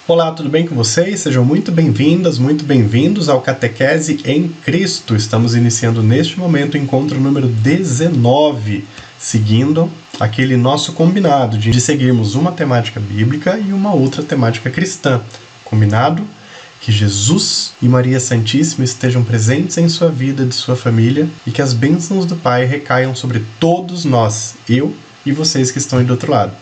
Olá, tudo bem com vocês? Sejam muito bem-vindas, muito bem-vindos ao Catequese em Cristo. Estamos iniciando neste momento o encontro número 19, seguindo aquele nosso combinado de seguirmos uma temática bíblica e uma outra temática cristã. Combinado? Que Jesus e Maria Santíssima estejam presentes em sua vida e de sua família e que as bênçãos do Pai recaiam sobre todos nós, eu e vocês que estão aí do outro lado.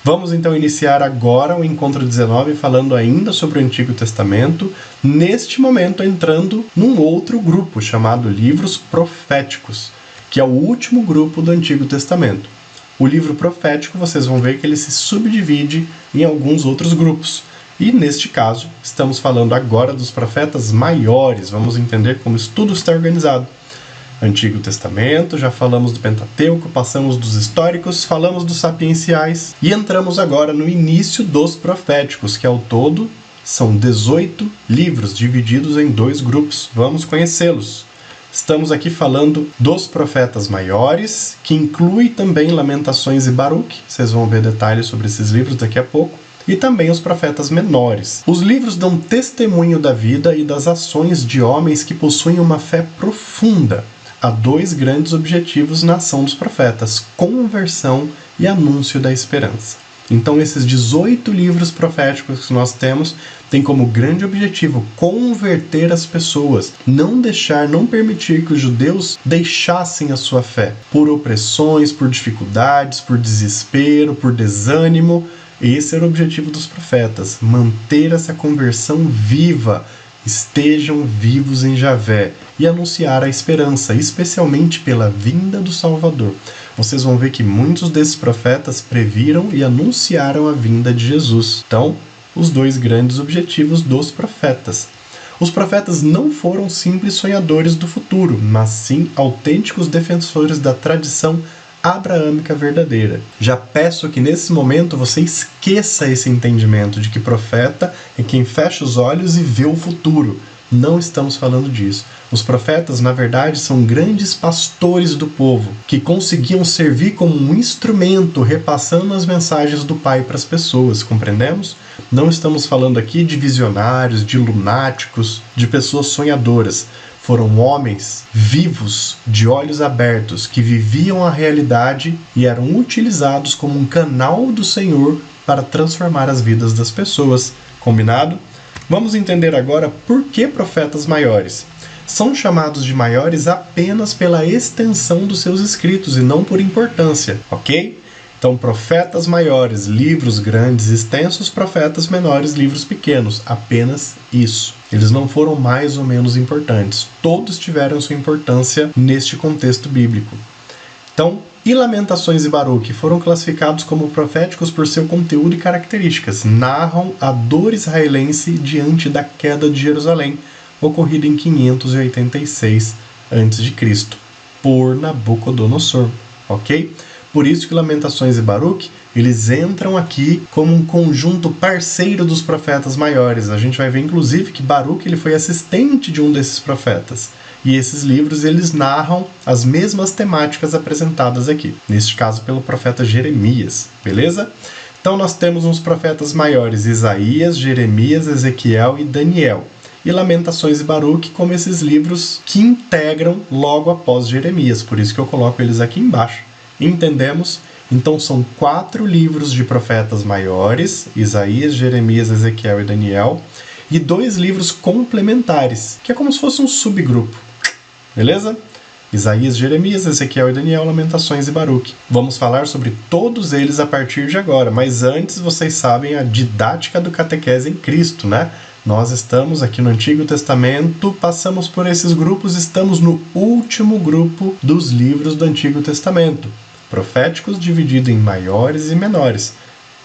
Vamos então iniciar agora o encontro 19 falando ainda sobre o Antigo Testamento, neste momento entrando num outro grupo chamado Livros Proféticos, que é o último grupo do Antigo Testamento. O livro profético, vocês vão ver que ele se subdivide em alguns outros grupos. E neste caso, estamos falando agora dos profetas maiores, vamos entender como isso tudo está organizado. Antigo Testamento, já falamos do Pentateuco, passamos dos históricos, falamos dos sapienciais e entramos agora no início dos proféticos, que ao todo são 18 livros divididos em dois grupos. Vamos conhecê-los. Estamos aqui falando dos profetas maiores, que inclui também Lamentações e Baruque. Vocês vão ver detalhes sobre esses livros daqui a pouco. E também os profetas menores. Os livros dão testemunho da vida e das ações de homens que possuem uma fé profunda. Há dois grandes objetivos na ação dos profetas: conversão e anúncio da esperança. Então esses 18 livros proféticos que nós temos têm como grande objetivo converter as pessoas, não permitir que os judeus deixassem a sua fé por opressões, por dificuldades, por desespero, por desânimo. Esse era o objetivo dos profetas, manter essa conversão viva, estejam vivos em Javé, e anunciar a esperança, especialmente pela vinda do Salvador. Vocês vão ver que muitos desses profetas previram e anunciaram a vinda de Jesus. Então, os dois grandes objetivos dos profetas. Os profetas não foram simples sonhadores do futuro, mas sim autênticos defensores da tradição abraâmica verdadeira. Já peço que nesse momento você esqueça esse entendimento de que profeta é quem fecha os olhos e vê o futuro. Não estamos falando disso. Os profetas, na verdade, são grandes pastores do povo, que conseguiam servir como um instrumento, repassando as mensagens do Pai para as pessoas, compreendemos? Não estamos falando aqui de visionários, de lunáticos, de pessoas sonhadoras. Foram homens vivos, de olhos abertos, que viviam a realidade e eram utilizados como um canal do Senhor para transformar as vidas das pessoas. Combinado? Vamos entender agora por que profetas maiores. São chamados de maiores apenas pela extensão dos seus escritos e não por importância, ok? Então, profetas maiores, livros grandes, extensos, profetas menores, livros pequenos. Apenas isso. Eles não foram mais ou menos importantes. Todos tiveram sua importância neste contexto bíblico. Então, e Lamentações e Baruque foram classificados como proféticos por seu conteúdo e características. Narram a dor israelense diante da queda de Jerusalém, ocorrida em 586 a.C., por Nabucodonosor, ok? Por isso que Lamentações e Baruque, eles entram aqui como um conjunto parceiro dos profetas maiores. A gente vai ver, inclusive, que Baruque ele foi assistente de um desses profetas. E esses livros, eles narram as mesmas temáticas apresentadas aqui. Neste caso, pelo profeta Jeremias, beleza? Então, nós temos uns profetas maiores, Isaías, Jeremias, Ezequiel e Daniel. E Lamentações e Baruque como esses livros que integram logo após Jeremias. Por isso que eu coloco eles aqui embaixo. Entendemos? Então são 4 livros de profetas maiores, Isaías, Jeremias, Ezequiel e Daniel, e 2 livros complementares, que é como se fosse um subgrupo. Beleza? Isaías, Jeremias, Ezequiel e Daniel, Lamentações e Baruque. Vamos falar sobre todos eles a partir de agora, mas antes vocês sabem a didática do Catequese em Cristo, né? Nós estamos aqui no Antigo Testamento, passamos por esses grupos, estamos no último grupo dos livros do Antigo Testamento. Proféticos dividido em maiores e menores.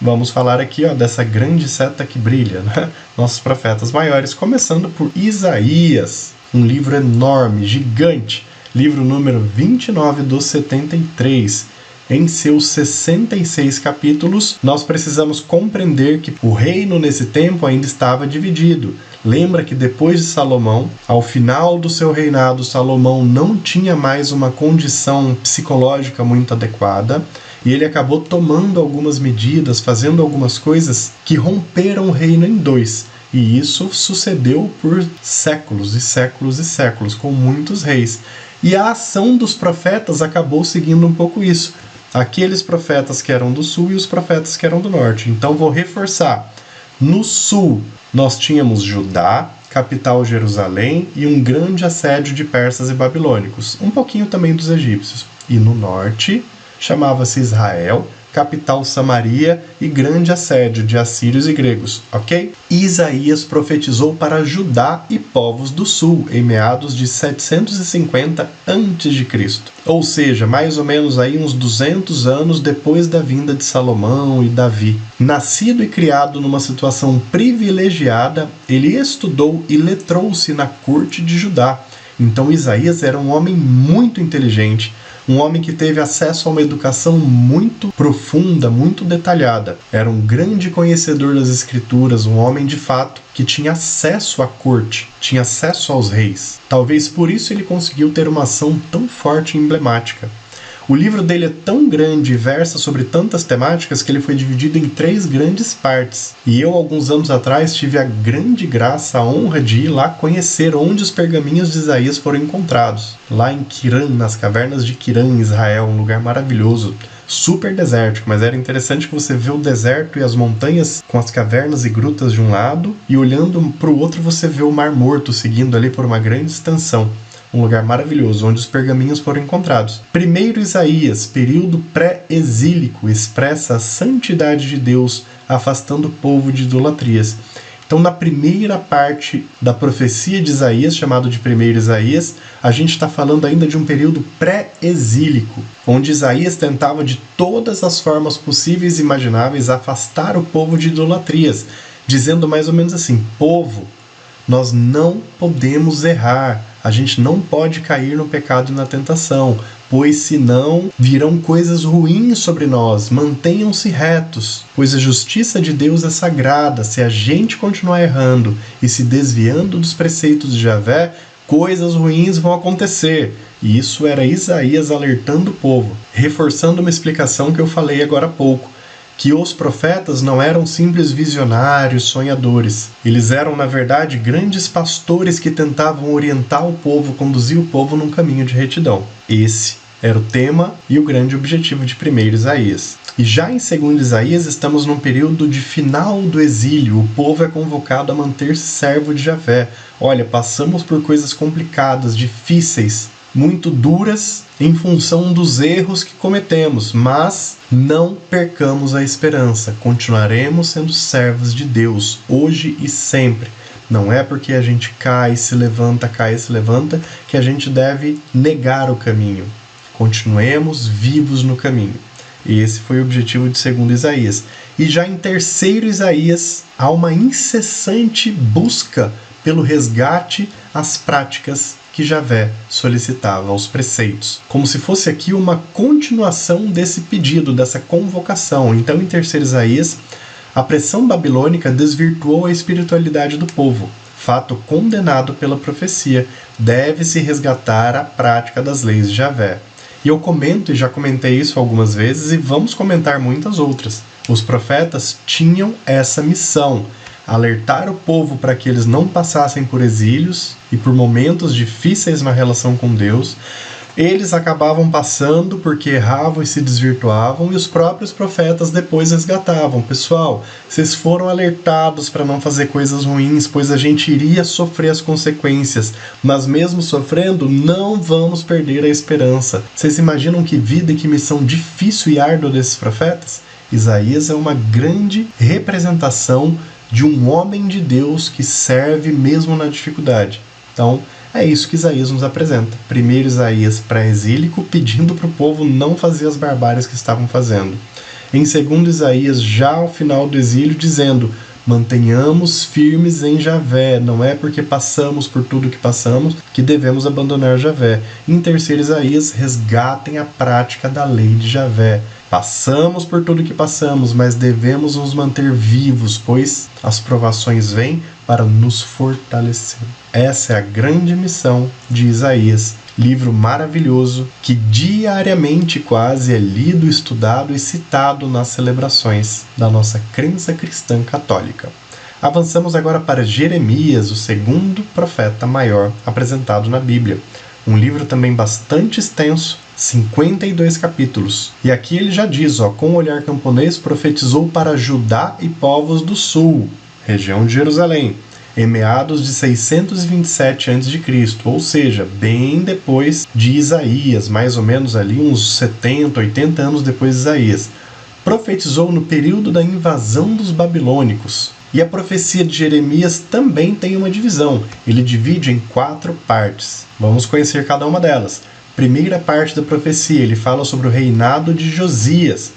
Vamos falar aqui dessa grande seta que brilha, né? Nossos profetas maiores, começando por Isaías, um livro enorme, gigante, livro número 29 dos 73. Em seus 66 capítulos, nós precisamos compreender que o reino nesse tempo ainda estava dividido. Lembra que depois de Salomão, ao final do seu reinado, Salomão não tinha mais uma condição psicológica muito adequada e ele acabou tomando algumas medidas, fazendo algumas coisas que romperam o reino em dois. E isso sucedeu por séculos e séculos e séculos, com muitos reis. E a ação dos profetas acabou seguindo um pouco isso. Aqueles profetas que eram do sul e os profetas que eram do norte. Então vou reforçar. No sul nós tínhamos Judá, capital Jerusalém, e um grande assédio de persas e babilônicos. Um pouquinho também dos egípcios. E no norte chamava-se Israel, capital Samaria e grande assédio de assírios e gregos, ok? E Isaías profetizou para Judá e povos do sul em meados de 750 a.C., ou seja, mais ou menos aí uns 200 anos depois da vinda de Salomão e Davi. Nascido e criado numa situação privilegiada, ele estudou e letrou-se na corte de Judá. Então Isaías era um homem muito inteligente, um homem que teve acesso a uma educação muito profunda, muito detalhada. Era um grande conhecedor das escrituras, um homem de fato que tinha acesso à corte, tinha acesso aos reis. Talvez por isso ele conseguiu ter uma ação tão forte e emblemática. O livro dele é tão grande e versa sobre tantas temáticas que ele foi dividido em 3 grandes partes. E eu, alguns anos atrás, tive a grande graça, a honra de ir lá conhecer onde os pergaminhos de Isaías foram encontrados. Lá em Quirã, nas cavernas de Quirã, em Israel, um lugar maravilhoso, super desértico, mas era interessante que você vê o deserto e as montanhas com as cavernas e grutas de um lado, e olhando para o outro você vê o Mar Morto seguindo ali por uma grande extensão. Um lugar maravilhoso, onde os pergaminhos foram encontrados. Primeiro Isaías, período pré-exílico, expressa a santidade de Deus, afastando o povo de idolatrias. Então, na primeira parte da profecia de Isaías, chamado de primeiro Isaías, a gente está falando ainda de um período pré-exílico, onde Isaías tentava de todas as formas possíveis e imagináveis afastar o povo de idolatrias, dizendo mais ou menos assim: povo, nós não podemos errar, a gente não pode cair no pecado e na tentação, pois senão virão coisas ruins sobre nós. Mantenham-se retos, pois a justiça de Deus é sagrada. Se a gente continuar errando e se desviando dos preceitos de Javé, coisas ruins vão acontecer. E isso era Isaías alertando o povo, reforçando uma explicação que eu falei agora há pouco, que os profetas não eram simples visionários, sonhadores. Eles eram, na verdade, grandes pastores que tentavam orientar o povo, conduzir o povo num caminho de retidão. Esse era o tema e o grande objetivo de 1 Isaías. E já em 2 Isaías estamos num período de final do exílio. O povo é convocado a manter-se servo de Javé. Olha, passamos por coisas complicadas, difíceis, muito duras em função dos erros que cometemos, mas não percamos a esperança. Continuaremos sendo servos de Deus, hoje e sempre. Não é porque a gente cai e se levanta, que a gente deve negar o caminho. Continuemos vivos no caminho. Esse foi o objetivo de 2 Isaías. E já em 3 Isaías, há uma incessante busca pelo resgate às práticas que Javé solicitava, aos preceitos. Como se fosse aqui uma continuação desse pedido, dessa convocação. Então, em 3 Isaías, a pressão babilônica desvirtuou a espiritualidade do povo. Fato condenado pela profecia. Deve-se resgatar a prática das leis de Javé. E eu comento, e já comentei isso algumas vezes, e vamos comentar muitas outras. Os profetas tinham essa missão: alertar o povo para que eles não passassem por exílios e por momentos difíceis na relação com Deus. Eles acabavam passando porque erravam e se desvirtuavam, e os próprios profetas depois resgatavam. Pessoal, vocês foram alertados para não fazer coisas ruins, pois a gente iria sofrer as consequências, mas mesmo sofrendo, não vamos perder a esperança. Vocês imaginam que vida e que missão difícil e árdua desses profetas? Isaías é uma grande representação de um homem de Deus que serve mesmo na dificuldade. Então, é isso que Isaías nos apresenta. Primeiro Isaías pré-exílico, pedindo para o povo não fazer as barbáries que estavam fazendo. Em 2 Isaías, já ao final do exílio, dizendo: mantenhamos firmes em Javé, não é porque passamos por tudo que passamos que devemos abandonar Javé. Em 3 Isaías, resgatem a prática da lei de Javé. Passamos por tudo que passamos, mas devemos nos manter vivos, pois as provações vêm para nos fortalecer. Essa é a grande missão de Isaías, livro maravilhoso que diariamente quase é lido, estudado e citado nas celebrações da nossa crença cristã católica. Avançamos agora para Jeremias, o segundo profeta maior apresentado na Bíblia. Um livro também bastante extenso, 52 capítulos. E aqui ele já diz, com o olhar camponês profetizou para Judá e povos do sul, região de Jerusalém, em meados de 627 a.C., ou seja, bem depois de Isaías, mais ou menos ali uns 70, 80 anos depois de Isaías. Profetizou no período da invasão dos babilônicos. E a profecia de Jeremias também tem uma divisão. Ele divide em 4 partes. Vamos conhecer cada uma delas. Primeira parte da profecia, ele fala sobre o reinado de Josias.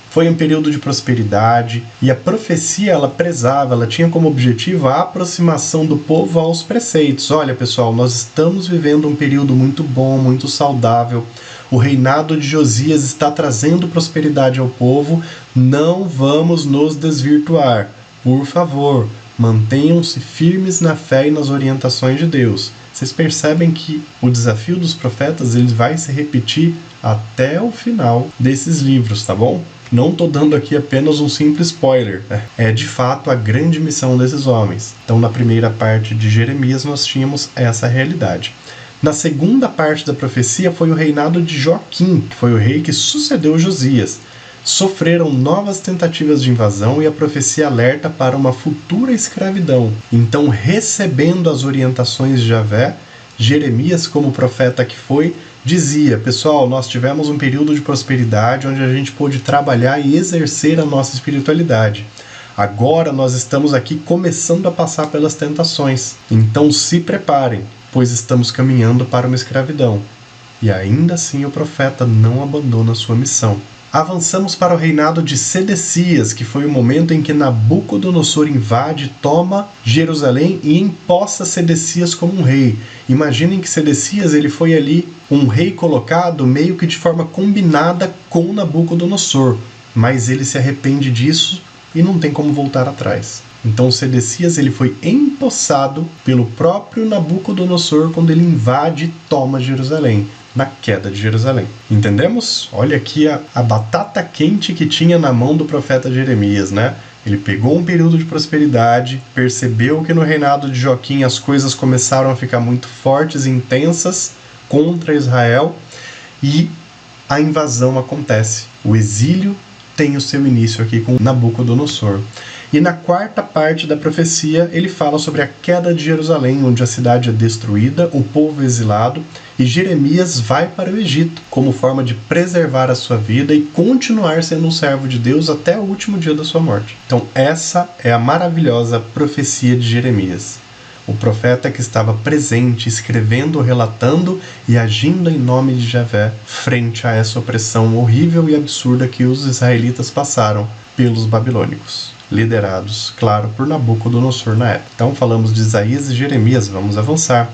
Foi um período de prosperidade e a profecia ela tinha como objetivo a aproximação do povo aos preceitos. Olha, pessoal, nós estamos vivendo um período muito bom, muito saudável. O reinado de Josias está trazendo prosperidade ao povo. Não vamos nos desvirtuar. Por favor, mantenham-se firmes na fé e nas orientações de Deus. Vocês percebem que o desafio dos profetas ele vai se repetir até o final desses livros, tá bom? Não estou dando aqui apenas um simples spoiler. É de fato a grande missão desses homens. Então, na primeira parte de Jeremias, nós tínhamos essa realidade. Na segunda parte da profecia foi o reinado de Joaquim, que foi o rei que sucedeu Josias. Sofreram novas tentativas de invasão e a profecia alerta para uma futura escravidão. Então, recebendo as orientações de Javé, Jeremias, como profeta que foi, dizia: pessoal, nós tivemos um período de prosperidade onde a gente pôde trabalhar e exercer a nossa espiritualidade. Agora nós estamos aqui começando a passar pelas tentações. Então se preparem, pois estamos caminhando para uma escravidão. E ainda assim o profeta não abandona sua missão. Avançamos para o reinado de Sedecias, que foi o momento em que Nabucodonosor invade, toma Jerusalém e empossa Sedecias como um rei. Imaginem que Sedecias ele foi ali um rei colocado meio que de forma combinada com Nabucodonosor, mas ele se arrepende disso e não tem como voltar atrás. Então Sedecias ele foi empossado pelo próprio Nabucodonosor quando ele invade e toma Jerusalém, na queda de Jerusalém. Entendemos? Olha aqui a batata quente que tinha na mão do profeta Jeremias, né? Ele pegou um período de prosperidade, percebeu que no reinado de Joaquim as coisas começaram a ficar muito fortes e intensas contra Israel e a invasão acontece. O exílio tem o seu início aqui com Nabucodonosor. E na quarta parte da profecia, ele fala sobre a queda de Jerusalém, onde a cidade é destruída, o povo é exilado, e Jeremias vai para o Egito, como forma de preservar a sua vida e continuar sendo um servo de Deus até o último dia da sua morte. Então essa é a maravilhosa profecia de Jeremias. O profeta que estava presente, escrevendo, relatando e agindo em nome de Javé, frente a essa opressão horrível e absurda que os israelitas passaram pelos babilônicos, liderados, claro, por Nabucodonosor na época. Então falamos de Isaías e Jeremias, vamos avançar.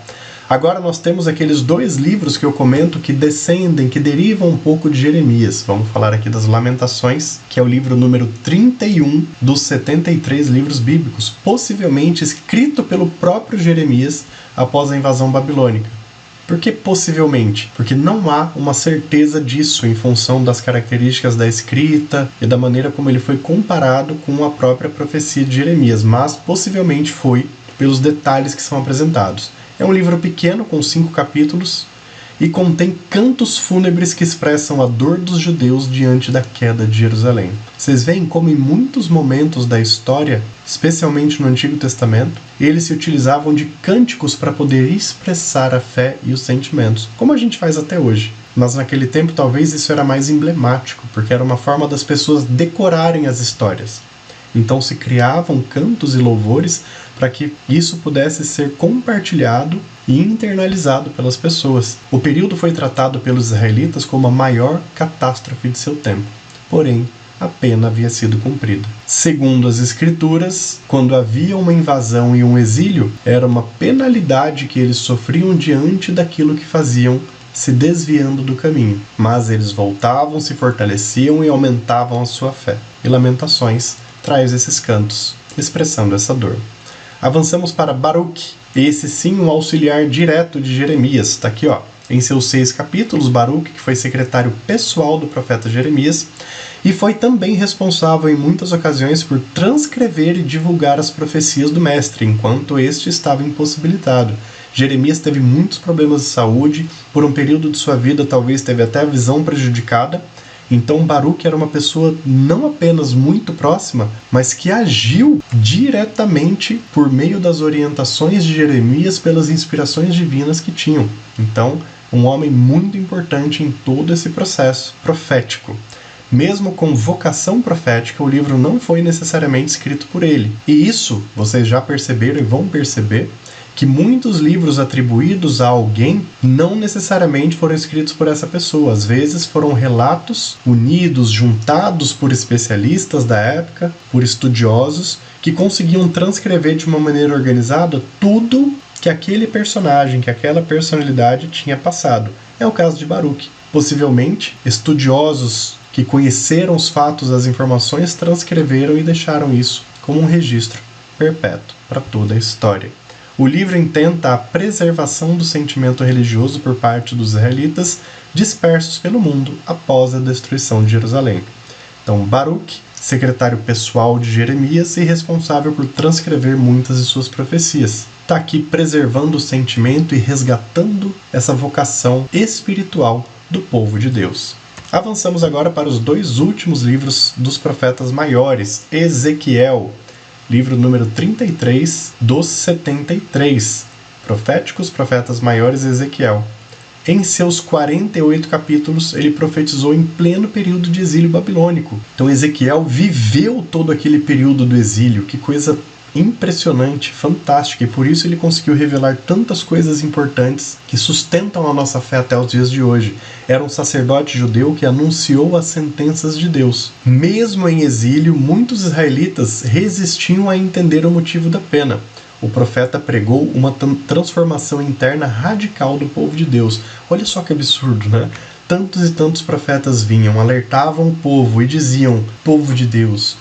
Agora nós temos aqueles 2 livros que eu comento que descendem, que derivam um pouco de Jeremias. Vamos falar aqui das Lamentações, que é o livro número 31 dos 73 livros bíblicos, possivelmente escrito pelo próprio Jeremias após a invasão babilônica. Por que possivelmente? Porque não há uma certeza disso em função das características da escrita e da maneira como ele foi comparado com a própria profecia de Jeremias, mas possivelmente foi pelos detalhes que são apresentados. É um livro pequeno, com 5 capítulos, e contém cantos fúnebres que expressam a dor dos judeus diante da queda de Jerusalém. Vocês veem como em muitos momentos da história, especialmente no Antigo Testamento, eles se utilizavam de cânticos para poder expressar a fé e os sentimentos, como a gente faz até hoje. Mas naquele tempo talvez isso era mais emblemático, porque era uma forma das pessoas decorarem as histórias. Então se criavam cantos e louvores para que isso pudesse ser compartilhado e internalizado pelas pessoas. O período foi tratado pelos israelitas como a maior catástrofe de seu tempo. Porém, a pena havia sido cumprida. Segundo as Escrituras, quando havia uma invasão e um exílio, era uma penalidade que eles sofriam diante daquilo que faziam, se desviando do caminho. Mas eles voltavam, se fortaleciam e aumentavam a sua fé. E Lamentações traz esses cantos, expressando essa dor. Avançamos para Baruque, esse sim um auxiliar direto de Jeremias, está aqui em seus 6 capítulos, Baruque, que foi secretário pessoal do profeta Jeremias, e foi também responsável em muitas ocasiões por transcrever e divulgar as profecias do mestre, enquanto este estava impossibilitado. Jeremias teve muitos problemas de saúde, por um período de sua vida talvez teve até a visão prejudicada. Então Baruque era uma pessoa não apenas muito próxima, mas que agiu diretamente por meio das orientações de Jeremias pelas inspirações divinas que tinham. Então, um homem muito importante em todo esse processo profético. Mesmo com vocação profética, o livro não foi necessariamente escrito por ele. E isso, vocês já perceberam e vão perceber, que muitos livros atribuídos a alguém não necessariamente foram escritos por essa pessoa. Às vezes foram relatos unidos, juntados por especialistas da época, por estudiosos, que conseguiam transcrever de uma maneira organizada tudo que aquele personagem, que aquela personalidade tinha passado. É o caso de Baruque. Possivelmente, estudiosos que conheceram os fatos, as informações, transcreveram e deixaram isso como um registro perpétuo para toda a história. O livro intenta a preservação do sentimento religioso por parte dos israelitas dispersos pelo mundo após a destruição de Jerusalém. Então, Baruque, secretário pessoal de Jeremias e responsável por transcrever muitas de suas profecias, está aqui preservando o sentimento e resgatando essa vocação espiritual do povo de Deus. Avançamos agora para os 2 últimos livros dos profetas maiores, Ezequiel, livro número 33 dos 73, Proféticos Profetas Maiores Ezequiel. Em seus 48 capítulos, ele profetizou em pleno período de exílio babilônico. Então Ezequiel viveu todo aquele período do exílio, que coisa impressionante, fantástica, e por isso ele conseguiu revelar tantas coisas importantes que sustentam a nossa fé até os dias de hoje. Era um sacerdote judeu que anunciou as sentenças de Deus. Mesmo em exílio, muitos israelitas resistiam a entender o motivo da pena. O profeta pregou uma transformação interna radical do povo de Deus. Olha só que absurdo, né? Tantos e tantos profetas vinham, alertavam o povo e diziam: povo de Deus,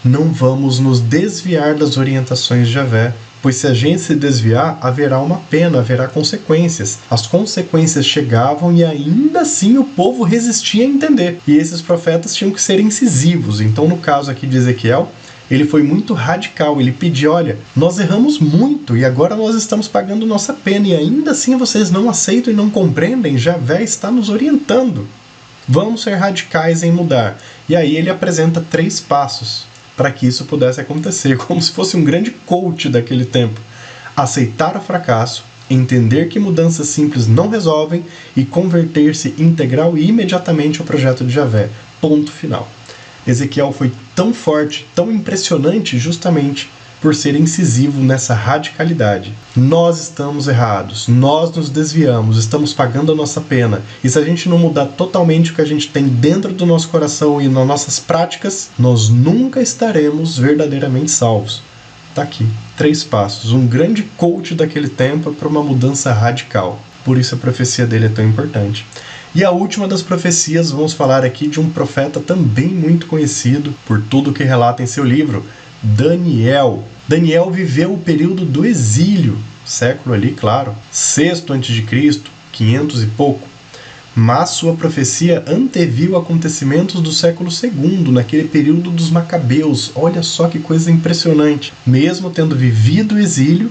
não vamos nos desviar das orientações de Javé, pois se a gente se desviar, haverá uma pena, haverá consequências. As consequências chegavam e ainda assim o povo resistia a entender. E esses profetas tinham que ser incisivos. Então, no caso aqui de Ezequiel, ele foi muito radical. Ele pediu: olha, nós erramos muito e agora nós estamos pagando nossa pena e ainda assim vocês não aceitam e não compreendem. Javé está nos orientando. Vamos ser radicais em mudar. E aí ele apresenta 3 passos para que isso pudesse acontecer, como se fosse um grande coach daquele tempo. Aceitar o fracasso, entender que mudanças simples não resolvem e converter-se integral e imediatamente ao projeto de Javé. Ponto final. Ezequiel foi tão forte, tão impressionante, justamente por ser incisivo nessa radicalidade. Nós estamos errados, nós nos desviamos, estamos pagando a nossa pena. E se a gente não mudar totalmente o que a gente tem dentro do nosso coração e nas nossas práticas, nós nunca estaremos verdadeiramente salvos. Tá aqui, 3 passos. Um grande coach daquele tempo para uma mudança radical. Por isso a profecia dele é tão importante. E a última das profecias, vamos falar aqui de um profeta também muito conhecido por tudo que relata em seu livro, Daniel. Daniel viveu o período do exílio, século ali, claro, 6º a.C., 500 e pouco, mas sua profecia anteviu acontecimentos do século II, naquele período dos Macabeus. Olha só que coisa impressionante. Mesmo tendo vivido o exílio,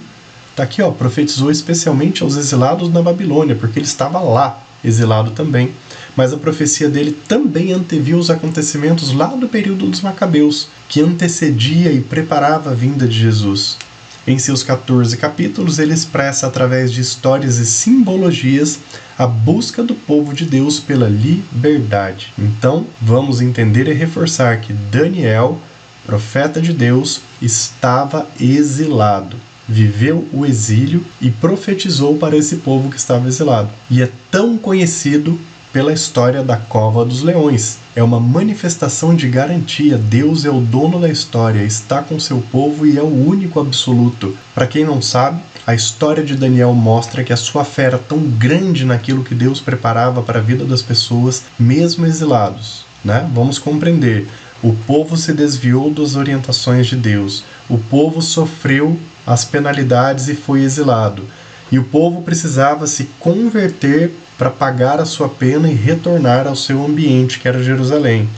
tá aqui, ó, profetizou especialmente aos exilados na Babilônia, porque ele estava lá, exilado também. Mas a profecia dele também anteviu os acontecimentos lá do período dos Macabeus, que antecedia e preparava a vinda de Jesus. Em seus 14 capítulos, ele expressa através de histórias e simbologias a busca do povo de Deus pela liberdade. Então, vamos entender e reforçar que Daniel, profeta de Deus, estava exilado. Viveu o exílio e profetizou para esse povo que estava exilado. E é tão conhecido pela história da Cova dos Leões. É uma manifestação de garantia. Deus é o dono da história, está com seu povo e é o único absoluto. Para quem não sabe, a história de Daniel mostra que a sua fé era tão grande naquilo que Deus preparava para a vida das pessoas, mesmo exilados, né? Vamos compreender. O povo se desviou das orientações de Deus. O povo sofreu as penalidades e foi exilado. E o povo precisava se converter para pagar a sua pena e retornar ao seu ambiente, que era Jerusalém.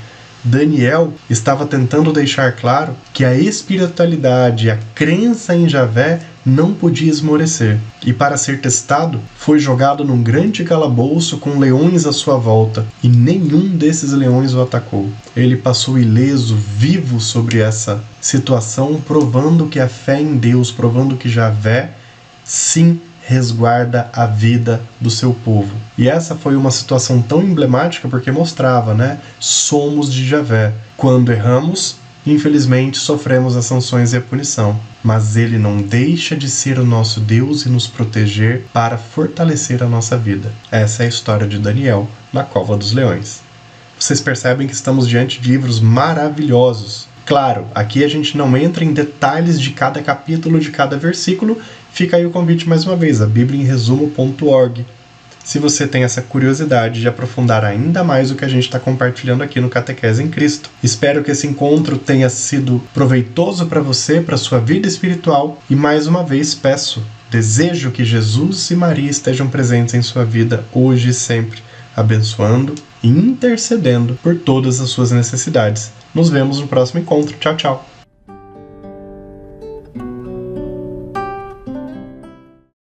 Daniel estava tentando deixar claro que a espiritualidade, a crença em Javé não podia esmorecer. E para ser testado, foi jogado num grande calabouço com leões à sua volta, e nenhum desses leões o atacou. Ele passou ileso, vivo sobre essa situação, provando que a fé em Deus, provando que Javé, sim, resguarda a vida do seu povo. E essa foi uma situação tão emblemática porque mostrava, né? Somos de Javé. Quando erramos, infelizmente sofremos as sanções e a punição. Mas ele não deixa de ser o nosso Deus e nos proteger para fortalecer a nossa vida. Essa é a história de Daniel na Cova dos Leões. Vocês percebem que estamos diante de livros maravilhosos. Claro, aqui a gente não entra em detalhes de cada capítulo, de cada versículo. Fica aí o convite mais uma vez, a bibliaemresumo.org. Se você tem essa curiosidade de aprofundar ainda mais o que a gente está compartilhando aqui no Catequese em Cristo. Espero que esse encontro tenha sido proveitoso para você, para sua vida espiritual. E mais uma vez peço, desejo que Jesus e Maria estejam presentes em sua vida hoje e sempre, abençoando e intercedendo por todas as suas necessidades. Nos vemos no próximo encontro. Tchau, tchau!